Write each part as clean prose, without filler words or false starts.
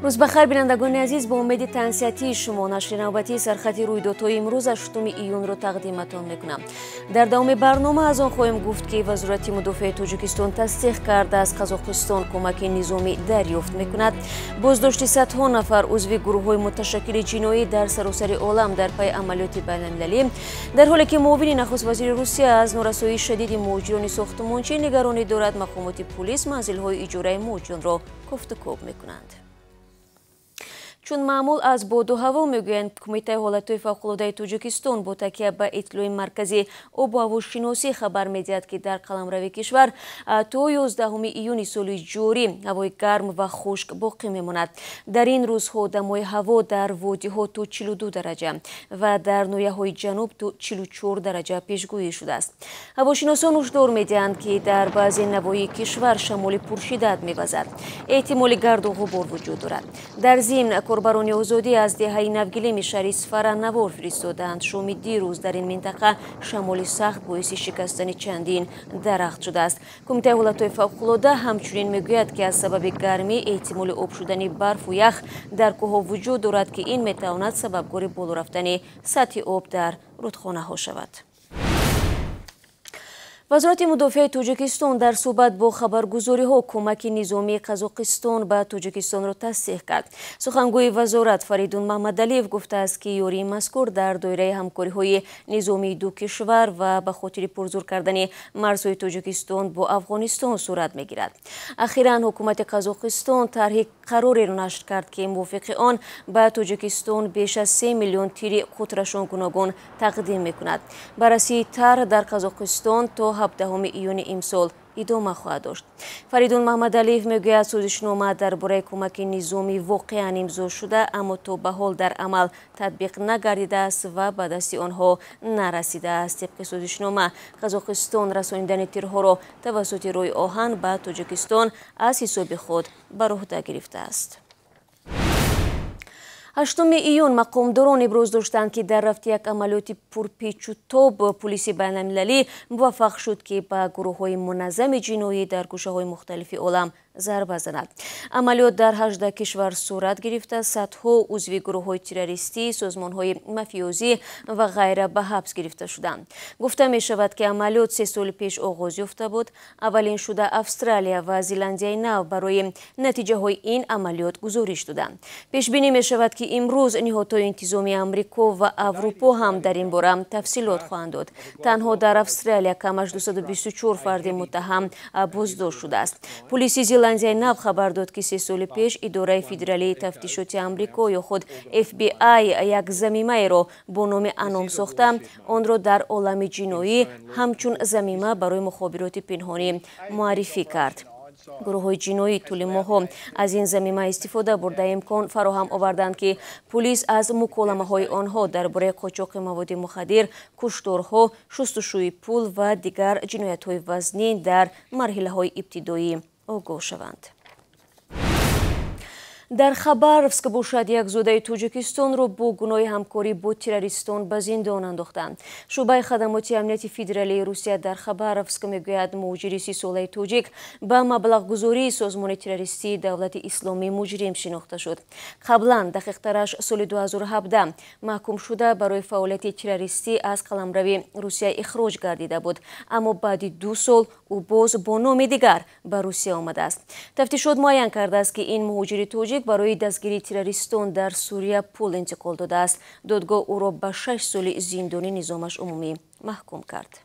روز بخیر بینندگان عزیز، با امید تنصیحاتی شما نشر نوبتی سرخط رویدادهای امروز 8 ایون را تقدیمتان میکنم. در دوام برنامه از آن خواهیم گفت که وزارت مدافع تاجیکستان تصدیق کرده از قزاقستان کمک نظامی دریافت میکند. بازداشت صدها نفر عضو گروه‌های متشکل جنایی در سراسر عالم در پی عملیات بین‌المللی، در حالی که معاون نخست وزیر روسیه از نارسایی شدید مهاجران ساختمانچی نگرانی دارد، مقامات پلیس منزل‌های اجاره مهاجران را کوفت‌وکوب میکنند. چون معمول از باد و هوا میگویند کمیته حالتهای فوق‌العاده تاجیکستان با تکیه به اطلاع مرکزی آب و هواشناسی خبر میدهد که در قلمرو کشور تا 11 ایون سال جاری هوای گرم و خشک باقی میماند. در این روزها دمای هوا در وادی‌ها تا 42 درجه و در ناحیه‌های جنوب تا 44 درجه پیشگویی شده است. هواشناسان هشدار میدهند که در بعضی نواحی کشور شمال پرشدت می‌وزد. احتمال گرد و غبار وجود دارد. در ضمن کاربران آزادی از دهه نوگیلیم شهر اصفهان نوار فرستادند. شام دیروز در این منطقه شمال سخت باعث شکستن چندین درخت شده است. کمیته حالتهای فوق‌العاده همچنین میگوید که از سبب گرمی احتمال آب شدن برف و یخ در کوه‌ها وجود دارد که این میتواند سببگار بالا رفتن سطح آب در رودخانه‌ها شود. وزارت مدافع تاجیکستان در صحبت با خبرگزاری‌ها کمک نظامی قزاقستان به تاجیکستان را تصدیق کرد. سخنگوی وزارت فریدون محمدعلیف گفته است که یاری مذکور در دایره همکاری‌های نظامی دو کشور و به خاطر پرزور کردن مرزهای تاجیکستان با افغانستان صورت می‌گیرد. اخیراً حکومت قزاقستان طرح قراری را نشر کرد که موافق آن به تاجیکستان بیش از 3 میلیون تیر قطره‌شان گوناگون تقدیم می‌کند. بررسی طرح در قزاقستان تا 17 ایون امسال ادامه خواهد داشت. فریدون محمدعلیف میگوید سازشنامه درباره کمک نظامی واقعا امضا شده، اما تا به حال در عمل تطبیق نگردیده است و به دست آنها نرسیده است. طبق سازشنامه قزاقستان رسانیدن تیرها را توسط روی آهن به تاجیکستان از حساب خود بر عهده گرفته است. 8 ایون مقامداران ابراز داشتند که در رفت یک عملیات پرپیچ و تاب پلیس بین‌المللی موفق شد که به گروه‌های منظم جنایی در گوشه‌های مختلف عالم ضربه زند. عملیات در 18 کشور صورت گرفته، صدها عضو گروه‌های تروریستی، سازمان‌های مافیوزی و غیره به حبس گرفته شدند. گفته می شود که عملیات 3 سال پیش آغاز یافته بود. اولین شده استرالیا و زلندیای نو برای نتیجه‌های این عملیات گزارش دادند. پیش بینی می شود که امروز نهادهای انتظامی آمریکا و اروپا هم در این باره تفصیلات خواهند داد. تنها در استرالیا کم از 224 فرد متهم بازداشت شده است. پلیس زلندیای نو خبر داد که 3 سال پیش اداره فدرالی تفتیشاتی آمریکا یا خود FBI یک ضمیمه را با نام انام ساخته آن را در عالم جنایی همچون ضمیمه برای مخابرات پنهانی معرفی کرد. گروه‌های جنایی طول ماه‌ها از این ضمیمه استفاده برده امکان فراهم آوردند که پلیس از مکالمه‌های آنها درباره قاچاق مواد مخدر، کشتارها، شستشوی پول و دیگر جنایت‌های وزنی در مرحله‌های ابتدایی آگاه شوند. در خبروسک باشد یک زاده تاجیکستان را با گناه همکاری با تروریستان به زندان انداختند. شعبه خدمات امنیت فدرالی روسیه در خبروسک میگوید مهاجر 30 ساله تاجیک به مبلغ گذاری سازمان تروریستی دولت اسلامی مجرم شناخته شد. قبلا دقیق‌ترش سال 2017 محکوم شده برای فعالیت تروریستی از قلمرو روسیه اخراج گردیده بود، اما بعد 2 سال او باز با نام دیگر به روسیه آمده است. تفتیشات معین کرده است که این مهاجر تاجیک برای دستگیری تروریستان در سوریه پول انتقال داده است. دادگاه او را به 6 سال زندانی نظامش عمومی محکوم کرد.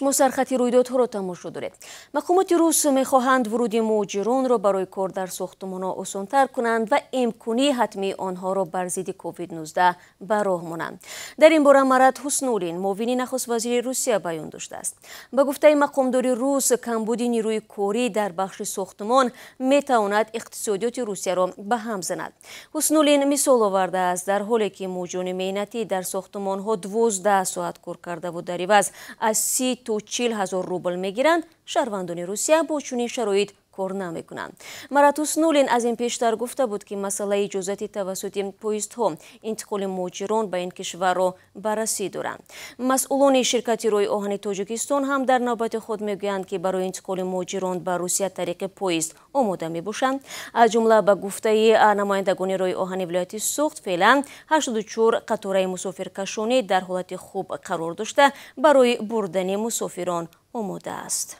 شما سرخطی رویدادها را تماشا دارید. مقامات روس میخواهند ورود مهاجران را برای کار در ساختمان‌ها آسان‌تر کنند و امکانی حتمی آنها را بر ضد کووید 19 به راه مانند. در این باره مراد حسنولین معاون نخست وزیر روسیه بیان داشته است. به گفته مقامدار روس کمبود نیروی کاری در بخش ساختمان میتواند اقتصادیات روسیه را به هم زند. حسنولین مثال آورده است در حالی که مهاجران مهنتی در ساختمان‌ها 12 ساعت کار کرده و در عوض از 30 تا 40 هزار روبل میگیرند، شهروندان روسیه با چنین شرایط کار نمیکنند. مراد حسنولین از این پیشتر گفته بود که مسئله اجازت توسط پویزدها انتقال مهاجران به این کشور را بررسی دارند. مسئولان شرکت راه آهن تاجیکستان هم در نوبت خود میگویند که برای انتقال مهاجران به روسیه طریق پویزد آماده میباشند. از جمله به گفته نمایندگان راه آهن ولایت سوخت فعلا 84 قطار مسافرکشانی در حالت خوب قرار داشته برای بردن مسافران آماده است.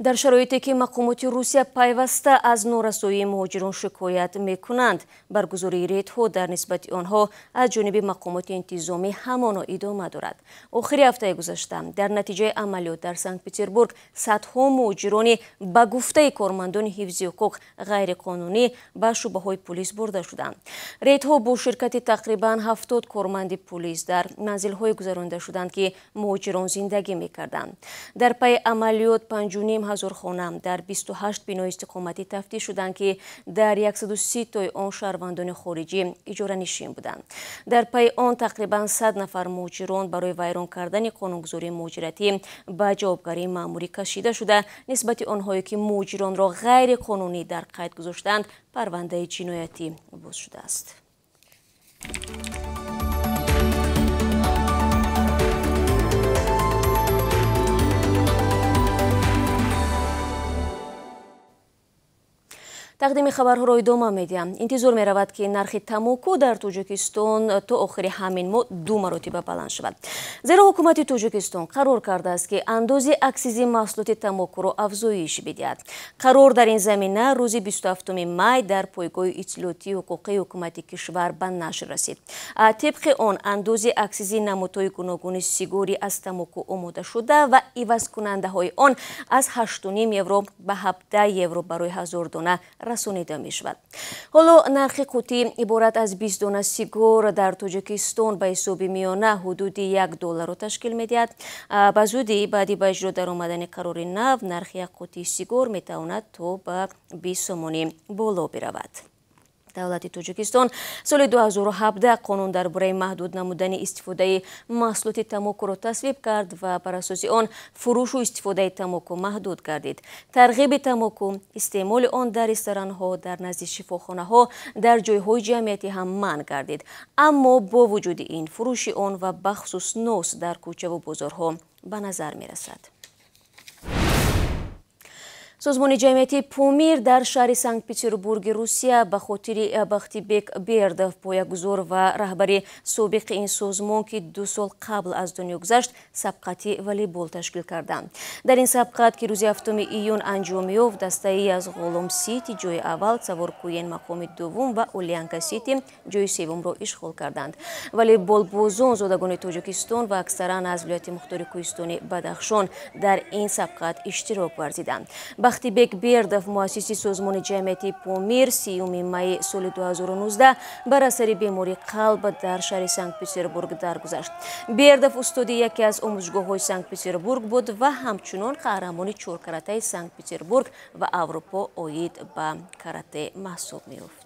در شرایطی که مقامات روسیه پیوسته از نارسایی مهاجران شکایت میکنند، برگزاری ریدها در نسبت آنها از جانب مقامات انتظامی همانا ادامه دارد. آخر هفته گذشته در نتیجه عملیات در سنت پترزبورگ صدها مهاجران به گفته کارمندان حفظ حقوق غیرقانونی به شعبه‌های پلیس برده شدند. ریدها با شرکت تقریبا 70 کارمند پلیس در منزل‌های گذرانده شدند که مهاجران زندگی میکردند. در پی عملیات 5.5 هزار خانه در 28 بنا استقامتی تفتیش شدند که در 130 تای آن شهروندان خارجی اجاره نشین بودند. در پی آن تقریبا 100 نفر مهاجران برای ویران کردن قانونگذاری مهاجرتی به جوابگری مأموری کشیده شده. نسبت آنهایی که مهاجران را غیر قانونی در قید گذاشتند پرونده جنایتی باز شده است. تقدیم خبرها را ادامه میدیم. انتظار می رود که نرخ تماکو در تاجیکستان تا آخر همین ماه 2 مرتبه بلند شود. زیرا حکومت تاجیکستان قرار کرده است که اندازه اکسیزی محصولات تماکو را افزایش بدهد. قرار در این زمینه روز 27 می در پایگاه اطلاعاتی حقوقی حکومت کشور به نشر رسید. طبق آن اندازه اکسیزی نمودهای گوناگون سیگاری از تماکو آماده شده و عوض کننده های آن از 8.5 یورو به 17 یورو برای 1000 دانه رسانیده می شود. حالا نرخ قوطی عبارت از 20 دانه سیگار در تاجیکستان به حساب میانه حدود $1 را تشکیل می دهد. به زودی بعدی به اجرا در آمدن قرار نو نرخ یک قوطی سیگار می تواند تا به 20 سومانی بالا برود. دولت تاجیکستان سال 2017 قانون درباره محدود نمودن استفاده محصولات تماکو را تصویب کرد و بر اساس آن فروش و استفاده تماکو محدود گردید. ترغیب تماکو، استعمال آن در رستوران‌ها، در نزد شفاخانه‌ها، در جای‌های جمعیتی هم منع گردید. اما با وجود این فروش آن و بخصوص نوس در کوچه و بازارها به نظر می‌رسد. سازمان جمعیتی پومیر در شهر سنت پترزبورگ روسیه به خاطر بختیبک بیردوف پایه‌گذار و رهبر سابق این سازمان که 2 سال قبل از دنیا گذشت سبقت والیبال تشکیل کردند. در این سبقت که روز 7 ایون انجام یافت دسته‌ای از غلام سیتی جای اول، سوارکوین مقام دوم و اولیانکا سیتی جای سوم را اشغال کردند. والیبال بازان زادگان تاجیکستان و اکثرا از ولایت مختار کوهستانی بدخشان در این سبقت اشتراک ورزیدند. بختیبک بیردوف مؤسس سازمان جمعیتی پومیر 30 می سال 2019 بر اثر بیماری قلب در شهر سنت پترزبورگ درگذشت. بیردوف استاد یکی از آموزشگاه‌های سنت پترزبورگ بود و همچنان قهرمان 4 کاراته سنت پترزبورگ و اروپا عاید به کاراته محسوب می‌یافت.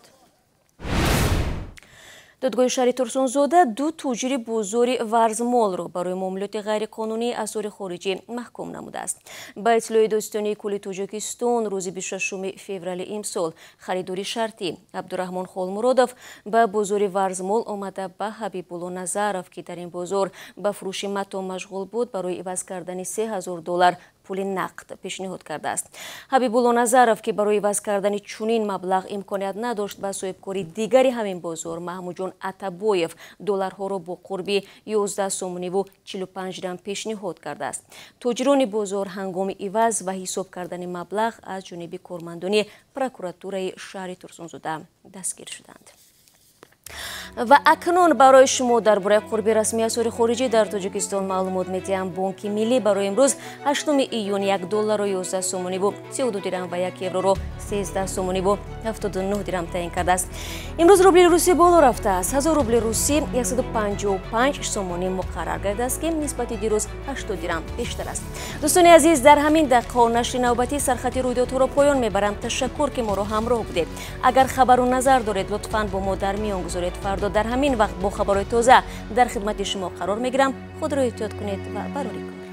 دادگاه شهر ترسونزاده 2 تاجر بزرگ ورزمال را برای معاملات غیرقانونی اسعار خارجی محکوم نموده است. با اطلاع داستانی کل تاجیکستان روز 26 فوریه امسال خریداری شرطی عبدالرحمن خالمرادوف به بازار ورزمال آمده به حبیبالله نظرов که در این بازار به فروش متاع مشغول بود برای عوض کردن $3000 پول نقد پیشنهاد کرده است. حبیبالله نظرов که برای عوض کردن چنین مبلغ امکانیت نداشت به صاحبکاری دیگری همین بازار محمود عطابویف دلارها را با قرب 11 سومانی و 45 درم پیشنهاد کرده است. تاجران بازار هنگام عوض و حساب کردن مبلغ از جانب کارمندان پروکوراتور شهر ترسونزاده دستگیر شدند. و اکنون برای شما درباره قرب رسمی اسعار خارجی در تاجیکستان معلومات میدیم. بانک ملی برای امروز 8 ایون 1 دلار و 11 سومونی و 32 درهم و 1 یورو رو 13 سومونی و 79 درهم تعیین کرده است. امروز روبل روسی بالا رفته است. 1000 روبل روسی 155 سومونی مقرر گردیده است که نسبت دیروز 80 درهم بیشتر است. دوستان عزیز، در همین دقیقه نشر نوبتی سرخط رویدادها را پایان میبرم. تشکر که ما را همراه بودید. اگر خبر و نظر دارید لطفاً با ما در میان گذارید. فردا در همین وقت با خبرهای تازه در خدمت شما قرار میگیرم. خود را احتیاط کنید و براری کنید.